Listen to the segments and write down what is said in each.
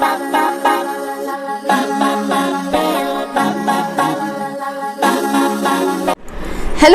Hello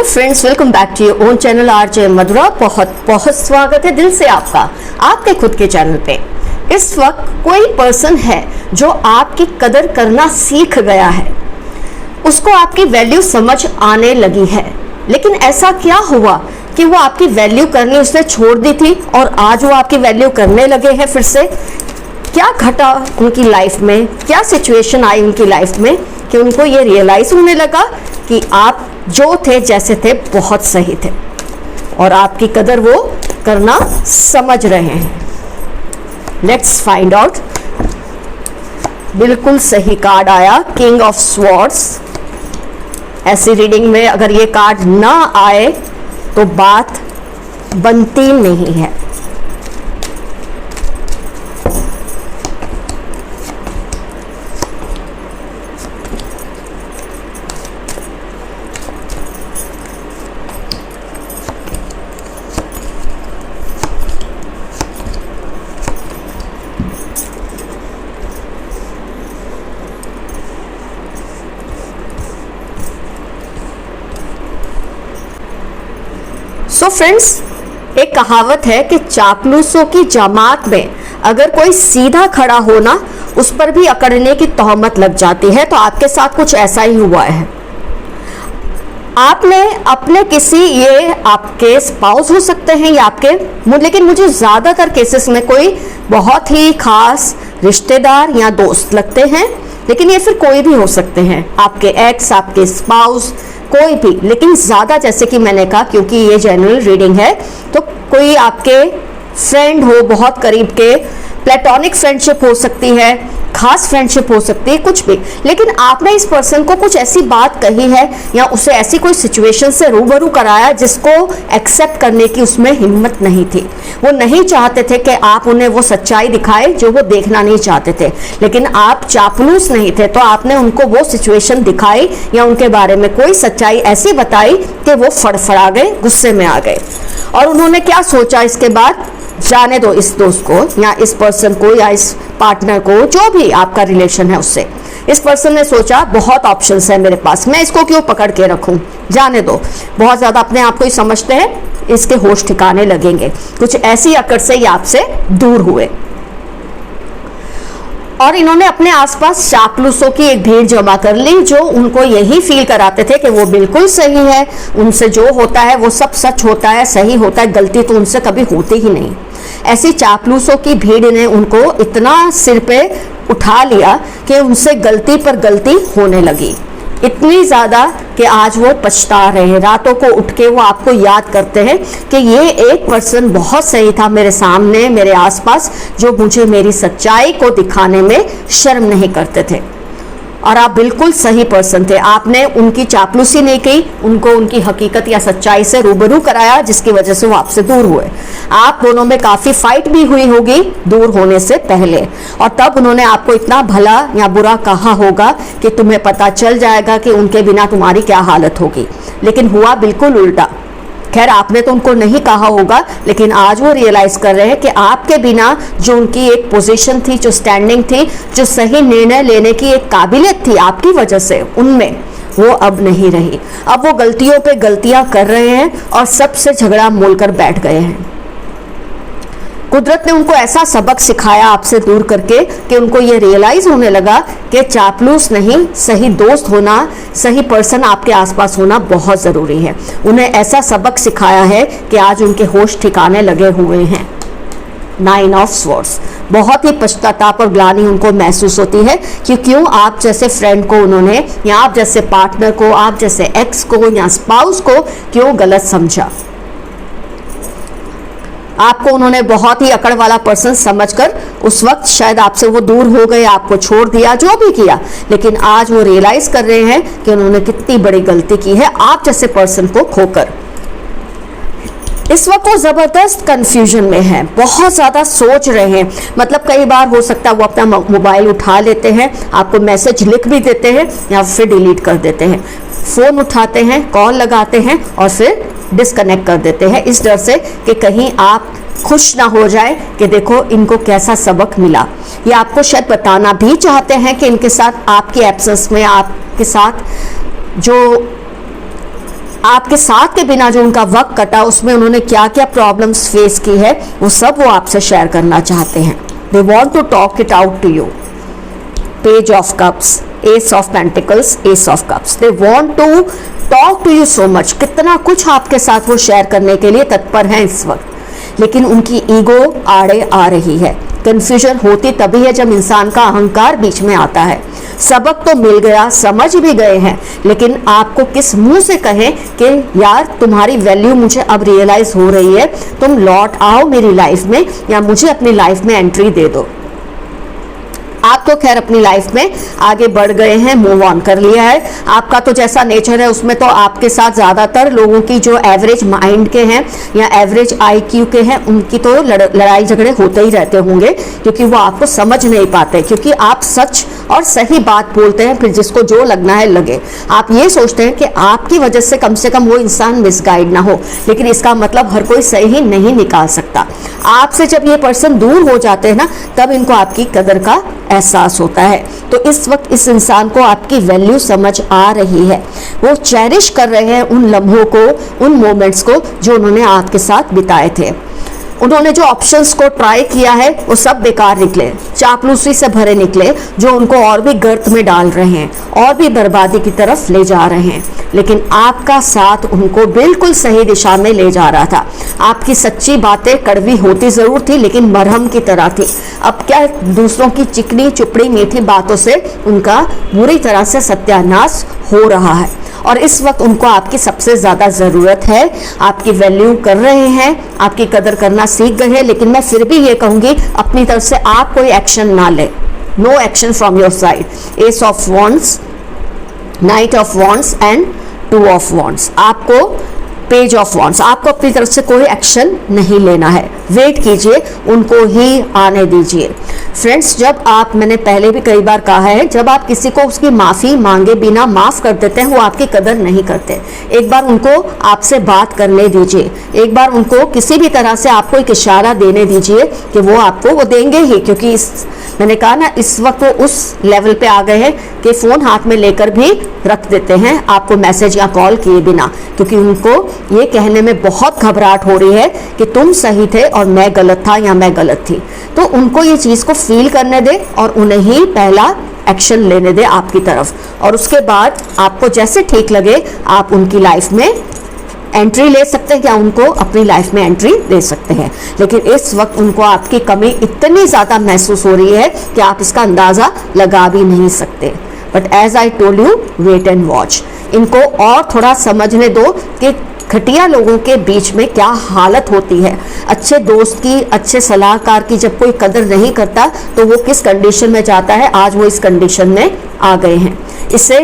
friends, welcome back to your own channel RJ Madhura. बहुत बहुत स्वागत है दिल से आपका आपके खुद के चैनल पे। इस वक्त कोई पर्सन है जो आपकी कदर करना सीख गया है, उसको आपकी वैल्यू समझ आने लगी है, लेकिन ऐसा क्या हुआ कि वो आपकी वैल्यू करनी उसने छोड़ दी थी और आज वो आपकी वैल्यू करने लगे हैं फिर से। क्या घटा उनकी लाइफ में, क्या सिचुएशन आई उनकी लाइफ में कि उनको ये रियलाइज होने लगा कि आप जो थे जैसे थे बहुत सही थे और आपकी कदर वो करना समझ रहे हैं। Let's find out. बिल्कुल सही कार्ड आया, किंग ऑफ स्वॉर्ड्स। ऐसी रीडिंग में अगर ये कार्ड ना आए तो बात बनती नहीं है। सो फ्रेंड्स, एक कहावत है कि चापलूसों की जमात में अगर कोई सीधा खड़ा हो ना, उस पर भी अकड़ने की तोहमत लग जाती है। तो आपके साथ कुछ ऐसा ही हुआ है। आपने अपने किसी, ये आपके स्पाउस हो सकते हैं या आपके, लेकिन मुझे ज़्यादातर केसेस में कोई बहुत ही खास रिश्तेदार या दोस्त लगते हैं, लेकिन ये फिर कोई भी हो सकते हैं, आपके एक्स, आपके स्पाउस, कोई भी। लेकिन ज़्यादा, जैसे कि मैंने कहा, क्योंकि ये जनरल रीडिंग है, तो कोई आपके फ्रेंड हो, बहुत करीब के, प्लेटोनिक फ्रेंडशिप हो सकती है, खास फ्रेंडशिप हो सकती है, कुछ भी। लेकिन आपने इस पर्सन को कुछ ऐसी बात कही है या उसे ऐसी कोई सिचुएशन से रूबरू कराया जिसको एक्सेप्ट करने की उसमें हिम्मत नहीं थी। वो नहीं चाहते थे कि आप उन्हें वो सच्चाई दिखाए जो वो देखना नहीं चाहते थे, लेकिन आप चापलूस नहीं थे, तो आपने उनको वो सिचुएशन दिखाई या उनके बारे में कोई सच्चाई ऐसी बताई कि वो फड़फड़ा गए, गुस्से में आ गए। और उन्होंने क्या सोचा इसके बाद, जाने दो इस दोस्त को या इस पर्सन को या इस पार्टनर को, जो भी आपका रिलेशन है उससे। इस पर्सन ने सोचा बहुत ऑप्शंस है मेरे पास, मैं इसको क्यों पकड़ के रखूं, जाने दो। बहुत ज़्यादा अपने आप को ही समझते हैं, इसके होश ठिकाने लगेंगे। कुछ ऐसी अकड़ से ये आपसे दूर हुए और इन्होंने अपने आसपास चापलूसों की एक भीड़ जमा कर ली जो उनको यही फील कराते थे कि वो बिल्कुल सही है, उनसे जो होता है वो सब सच होता है, सही होता है, गलती तो उनसे कभी होती ही नहीं। ऐसी चापलूसों की भीड़ ने उनको इतना सिर पे उठा लिया कि उनसे गलती पर गलती होने लगी, इतनी ज़्यादा कि आज वो पछता रहे हैं। रातों को उठ के वो आपको याद करते हैं कि ये एक पर्सन बहुत सही था मेरे सामने, मेरे आसपास, जो मुझे मेरी सच्चाई को दिखाने में शर्म नहीं करते थे। और आप बिल्कुल सही पर्सन थे, आपने उनकी चापलूसी नहीं की, उनको उनकी हकीकत या सच्चाई से रूबरू कराया, जिसकी वजह से वो आपसे दूर हुए। आप दोनों में काफ़ी फाइट भी हुई होगी दूर होने से पहले, और तब उन्होंने आपको इतना भला या बुरा कहा होगा कि तुम्हें पता चल जाएगा कि उनके बिना तुम्हारी क्या हालत होगी। लेकिन हुआ बिल्कुल उल्टा। खैर, आपने तो उनको नहीं कहा होगा, लेकिन आज वो रियलाइज कर रहे हैं कि आपके बिना जो उनकी एक पोजीशन थी, जो स्टैंडिंग थी, जो सही निर्णय लेने की एक काबिलियत थी आपकी वजह से, उनमें वो अब नहीं रही। अब वो गलतियों पे गलतियां कर रहे हैं और सबसे झगड़ा मोलकर बैठ गए हैं। कुदरत ने उनको ऐसा सबक सिखाया आपसे दूर करके कि उनको ये रियलाइज होने लगा कि चापलूस नहीं, सही दोस्त होना, सही पर्सन आपके आसपास होना बहुत ज़रूरी है। उन्हें ऐसा सबक सिखाया है कि आज उनके होश ठिकाने लगे हुए हैं। 9 ऑफ स्वॉर्ड्स। बहुत ही पश्चाताप और ग्लानि उनको महसूस होती है कि क्यों आप जैसे फ्रेंड को उन्होंने, या आप जैसे पार्टनर को, आप जैसे एक्स को या स्पाउस को क्यों गलत समझा। आपको उन्होंने बहुत ही अकड़ वाला पर्सन समझकर उस वक्त शायद आपसे वो दूर हो गए, आपको छोड़ दिया, जो भी किया, लेकिन आज वो रियलाइज कर रहे हैं कि उन्होंने कितनी बड़ी गलती की है आप जैसे पर्सन को खोकर। इस वक्त वो जबरदस्त कंफ्यूजन में है, बहुत ज़्यादा सोच रहे हैं। मतलब कई बार हो सकता है वो अपना मोबाइल उठा लेते हैं, आपको मैसेज लिख भी देते हैं या फिर डिलीट कर देते हैं, फ़ोन उठाते हैं, कॉल लगाते हैं और फिर डिस्कनेक्ट कर देते हैं इस डर से कि कहीं आप खुश ना हो जाए कि देखो इनको कैसा सबक मिला। ये आपको शायद बताना भी चाहते हैं कि इनके साथ आपकी एब्सेंस में, आपके साथ के बिना जो उनका वक्त कटा उसमें उन्होंने क्या क्या प्रॉब्लम्स फेस की है, वो सब वो आपसे शेयर करना चाहते हैं। They want to talk it out to you. Page of cups, ace of pentacles, ace of cups. They want to talk to you so much. कितना कुछ आपके साथ वो शेयर करने के लिए तत्पर हैं इस वक्त, लेकिन उनकी ईगो आड़े आ रही है। कंफ्यूजन होती तभी है जब इंसान का अहंकार बीच में आता है। सबक तो मिल गया, समझ भी गए हैं, लेकिन आपको किस मुंह से कहें कि यार तुम्हारी वैल्यू मुझे अब रियलाइज हो रही है, तुम लौट आओ मेरी लाइफ में या मुझे अपनी लाइफ में एंट्री दे दो। आप तो खैर अपनी लाइफ में आगे बढ़ गए हैं, मूव ऑन कर लिया है। आपका तो जैसा नेचर है उसमें तो आपके साथ ज़्यादातर लोगों की जो एवरेज माइंड के हैं या एवरेज IQ के हैं उनकी तो लड़ाई झगड़े होते ही रहते होंगे, क्योंकि वो आपको समझ नहीं पाते, क्योंकि आप सच और सही बात बोलते हैं, फिर जिसको जो लगना है लगे। आप ये सोचते हैं कि आपकी वजह से कम वो इंसान मिसगाइड ना हो, लेकिन इसका मतलब हर कोई सही नहीं निकाल सकता। आपसे जब ये पर्सन दूर हो जाते हैं ना, तब इनको आपकी कदर का एहसास होता है। तो इस वक्त इस इंसान को आपकी वैल्यू समझ आ रही है। वो चेरिश कर रहे हैं उन लम्हों को, उन मोमेंट्स को जो उन्होंने आपके साथ बिताए थे। उन्होंने जो ऑप्शंस को ट्राई किया है वो सब बेकार निकले, चापलूसी से भरे निकले, जो उनको और भी गर्त में डाल रहे हैं और भी बर्बादी की तरफ ले जा रहे हैं। लेकिन आपका साथ उनको बिल्कुल सही दिशा में ले जा रहा था। आपकी सच्ची बातें कड़वी होती जरूर थी, लेकिन मरहम की तरह थी। अब क्या दूसरों की चिकनी चुपड़ी मीठी बातों से उनका बुरी तरह से सत्यानाश हो रहा है, और इस वक्त उनको आपकी सबसे ज़्यादा ज़रूरत है। आपकी वैल्यू कर रहे हैं, आपकी कदर करना सीख गए हैं, लेकिन मैं फिर भी ये कहूँगी अपनी तरफ से आप कोई एक्शन ना ले। No action from your side. Ace of wands, knight of wands and 2 of wands. आपको पेज ऑफ वॉन्ड्स, आपको अपनी तरफ से कोई एक्शन नहीं लेना है। वेट कीजिए, उनको ही आने दीजिए। फ्रेंड्स, जब आप, मैंने पहले भी कई बार कहा है, जब आप किसी को उसकी माफ़ी मांगे बिना माफ़ कर देते हैं वो आपकी कदर नहीं करते। एक बार उनको आपसे बात करने दीजिए, एक बार उनको किसी भी तरह से आपको एक इशारा देने दीजिए कि वो आपको वो देंगे ही, क्योंकि मैंने कहा ना इस वक्त वो उस लेवल पे आ गए हैं कि फ़ोन हाथ में लेकर भी रख देते हैं आपको मैसेज या कॉल किए बिना, क्योंकि उनको ये कहने में बहुत घबराहट हो रही है कि तुम सही थे और मैं गलत था या मैं गलत थी। तो उनको ये चीज़ को फील करने दे और उन्हें ही पहला एक्शन लेने दे आपकी तरफ, और उसके बाद आपको जैसे ठीक लगे आप उनकी लाइफ में एंट्री ले सकते हैं या उनको अपनी लाइफ में एंट्री दे सकते हैं। लेकिन इस वक्त उनको आपकी कमी इतनी ज़्यादा महसूस हो रही है कि आप इसका अंदाज़ा लगा भी नहीं सकते। But as I told you, wait and watch. इनको और थोड़ा समझने दो कि घटिया लोगों के बीच में क्या हालत होती है। अच्छे दोस्त की, अच्छे सलाहकार की जब कोई कदर नहीं करता तो वो किस कंडीशन में जाता है। आज वो इस कंडीशन में आ गए हैं। इससे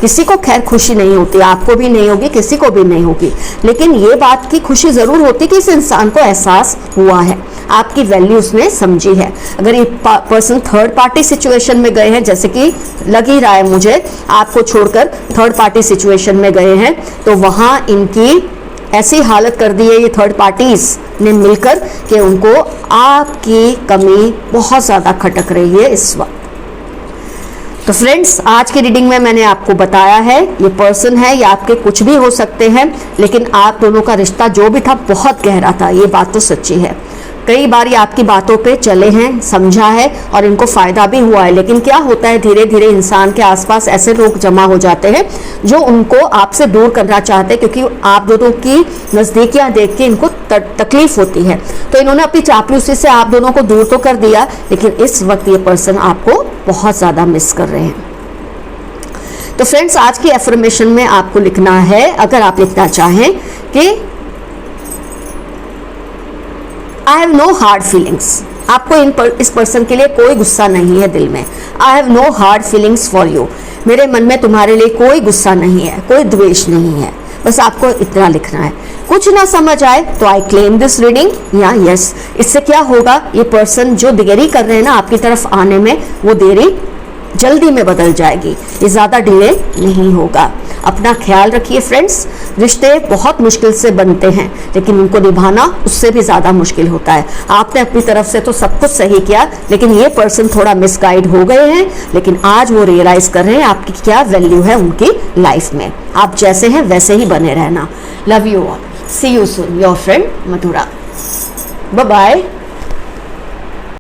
किसी को खैर खुशी नहीं होती, आपको भी नहीं होगी, किसी को भी नहीं होगी, लेकिन ये बात की खुशी ज़रूर होती कि इस इंसान को एहसास हुआ है, आपकी वैल्यू उसने समझी है। अगर ये पर्सन थर्ड पार्टी सिचुएशन में गए हैं, जैसे कि लग ही रहा है मुझे आपको छोड़कर थर्ड पार्टी सिचुएशन में गए हैं, तो वहाँ इनकी ऐसी हालत कर दी है ये थर्ड पार्टीज ने मिलकर कि उनको आपकी कमी बहुत ज़्यादा खटक रही है इस वक्त। तो फ्रेंड्स, आज की रीडिंग में मैंने आपको बताया है ये पर्सन है या आपके कुछ भी हो सकते हैं, लेकिन आप दोनों का रिश्ता जो भी था बहुत गहरा था, ये बात तो सच्ची है। कई बार ये आपकी बातों पे चले हैं, समझा है और इनको फ़ायदा भी हुआ है। लेकिन क्या होता है, धीरे धीरे इंसान के आसपास ऐसे लोग जमा हो जाते हैं जो उनको आपसे दूर करना चाहते हैं, क्योंकि आप दोनों की नज़दीकियाँ देख के इनको तकलीफ होती है। तो इन्होंने अपनी चापलूसी से आप दोनों को दूर तो कर दिया, लेकिन इस वक्त ये पर्सन आपको बहुत ज़्यादा मिस कर रहे हैं। तो फ्रेंड्स, आज की एफर्मेशन में आपको लिखना है, अगर आप लिखना चाहें कि I have no hard feelings. आपको इस पर्सन के लिए कोई गुस्सा नहीं है दिल में। I have no hard feelings for you. मेरे मन में तुम्हारे लिए कोई गुस्सा नहीं है, कोई द्वेष नहीं है। बस आपको इतना लिखना है। कुछ ना समझ आए तो आई क्लेम दिस रीडिंग या यस। इससे क्या होगा, ये पर्सन जो देरी कर रहे हैं ना आपकी तरफ आने में, वो देरी जल्दी में बदल जाएगी, ये ज़्यादा डिले नहीं होगा। अपना ख्याल रखिए फ्रेंड्स। रिश्ते बहुत मुश्किल से बनते हैं, लेकिन उनको निभाना उससे भी ज़्यादा मुश्किल होता है। आपने अपनी तरफ से तो सब कुछ सही किया, लेकिन ये पर्सन थोड़ा मिसगाइड हो गए हैं, लेकिन आज वो रियलाइज़ कर रहे हैं आपकी क्या वैल्यू है उनकी लाइफ में। आप जैसे हैं वैसे ही बने रहना। Love you all, see you soon, your friend Madhura. Bye bye.